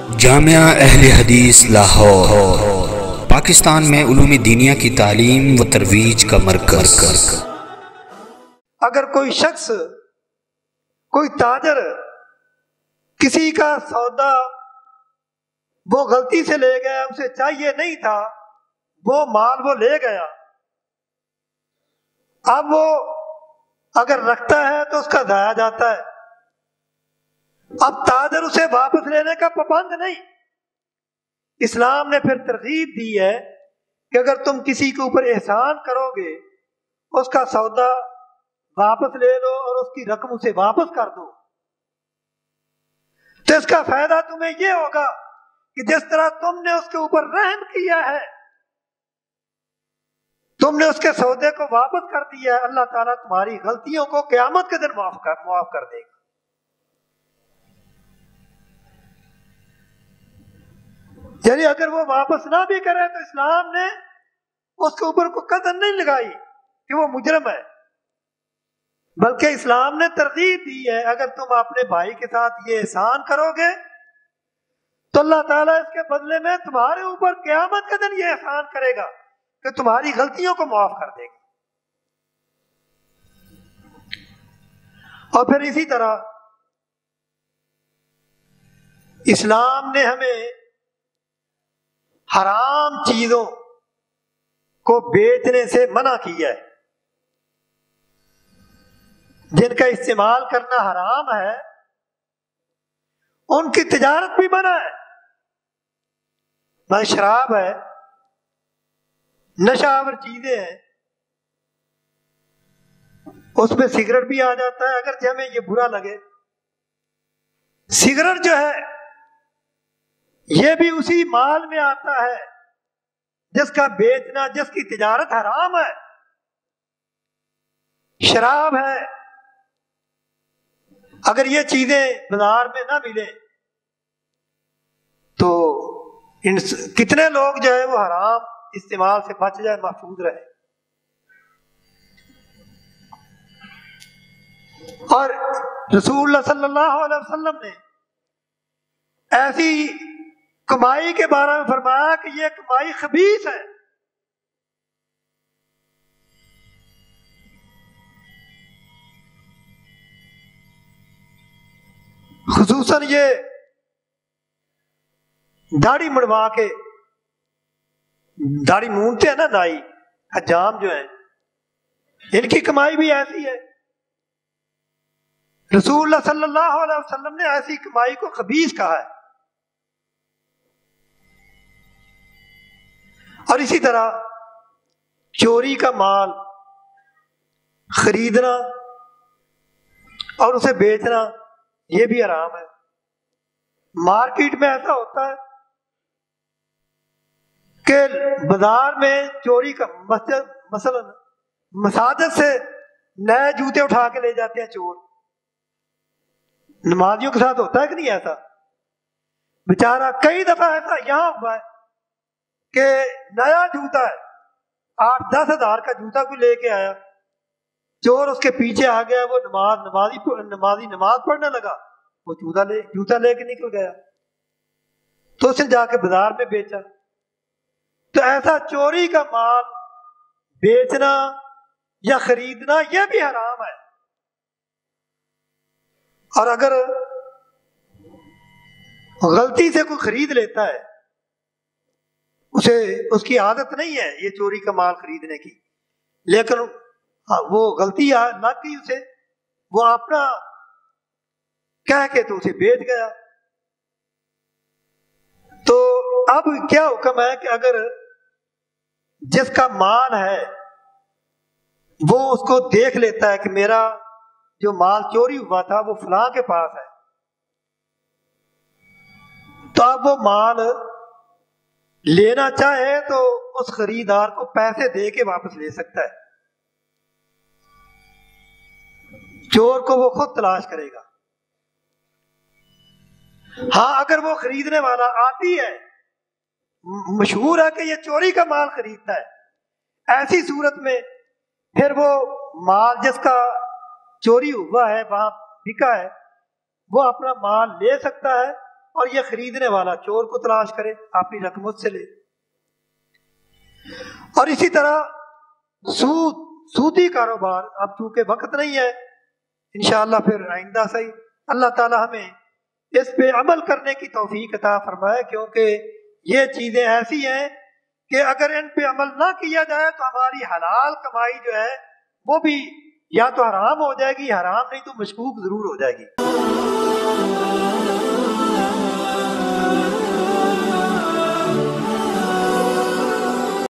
जामिया अहले हदीस लाहौर पाकिस्तान में उलूम दीनिया की तालीम व तरवीज का मरकज़। अगर कोई शख्स, कोई ताजर किसी का सौदा वो गलती से ले गया, उसे चाहिए नहीं था, वो माल वो ले गया, अब वो अगर रखता है तो उसका जाया जाता है। अब ताजर उसे वापस लेने का पाबंद नहीं। इस्लाम ने फिर तरगीब दी है कि अगर तुम किसी के ऊपर एहसान करोगे, उसका सौदा वापस ले लो और उसकी रकम उसे वापस कर दो, तो इसका फायदा तुम्हें यह होगा कि जिस तरह तुमने उसके ऊपर रहम किया है, तुमने उसके सौदे को वापस कर दिया है, अल्लाह ताला तुम्हारी गलतियों को क़यामत के दिन माफ कर देगा। यानी अगर वो वापस ना भी करे तो इस्लाम ने उसके ऊपर कोई कदर नहीं लगाई कि वो मुजरम है, बल्कि इस्लाम ने तरगीब दी है अगर तुम अपने भाई के साथ ये एहसान करोगे तो अल्लाह ताला इसके बदले में तुम्हारे ऊपर क़यामत के दिन ये एहसान करेगा कि तुम्हारी गलतियों को माफ कर देगा। और फिर इसी तरह इस्लाम ने हमें हराम चीजों को बेचने से मना किया है। जिनका इस्तेमाल करना हराम है उनकी तिजारत भी मना है। भाई शराब है, नशावर चीजें हैं, उसमें सिगरेट भी आ जाता है। अगर हमें ये बुरा लगे, सिगरेट जो है ये भी उसी माल में आता है जिसका बेचना, जिसकी तिजारत हराम है। शराब है, अगर ये चीजें बाजार में ना मिले तो कितने लोग जो है वो हराम इस्तेमाल से बच जाए, महफूज रहे। और रसूलुल्लाह सल्लल्लाहु अलैहि वसल्लम ने ऐसी कमाई के बारे में फरमाया कि ये कमाई खबीस है। खुसूसन ये दाढ़ी मुड़वा के, दाढ़ी मूंदते हैं ना नाई, हजाम जो है, इनकी कमाई भी ऐसी है। रसूलुल्लाह सल्लल्लाहु अलैहि वसल्लम ने ऐसी कमाई को खबीस कहा है। और इसी तरह चोरी का माल खरीदना और उसे बेचना ये भी हराम है। मार्केट में ऐसा होता है कि बाजार में चोरी का मसलन मसाजिद से नए जूते उठा के ले जाते हैं चोर। नमाजियों के साथ होता है कि नहीं ऐसा? बेचारा कई दफा ऐसा यहां हुआ है कि नया जूता है, 8-10 हजार का जूता कोई लेके आया, चोर उसके पीछे आ गया, वो नमाजी नमाज पढ़ने लगा, वो जूता लेके निकल गया, तो उसने जाके बाजार में बेचा। तो ऐसा चोरी का माल बेचना या खरीदना यह भी हराम है। और अगर गलती से कोई खरीद लेता है, उसे उसकी आदत नहीं है ये चोरी का माल खरीदने की, लेकिन वो गलती लग गई उसे, वो अपना कह के तो उसे बेच गया। तो अब क्या हुक्म है कि अगर जिसका माल है वो उसको देख लेता है कि मेरा जो माल चोरी हुआ था वो फलां के पास है, तो अब वो माल लेना चाहे तो उस खरीदार को पैसे दे के वापस ले सकता है। चोर को वो खुद तलाश करेगा। हाँ, अगर वो खरीदने वाला आती है, मशहूर है कि ये चोरी का माल खरीदता है, ऐसी सूरत में फिर वो माल जिसका चोरी हुआ है, वहां बिका है, वो अपना माल ले सकता है और ये खरीदने वाला चोर को तलाश करे, अपनी रकम उससे ले। और इसी तरह सूदी कारोबार, अब चूंकि वक्त नहीं है, इंशाअल्लाह फिर आइंदा सही अल्लाह ताला हमें इस पे अमल करने की तौफीक अता फरमाए, क्योंकि ये चीजें ऐसी हैं कि अगर इन पे अमल ना किया जाए तो हमारी हलाल कमाई जो है वो भी या तो हराम हो जाएगी, हराम नहीं तो मशकूक जरूर हो जाएगी।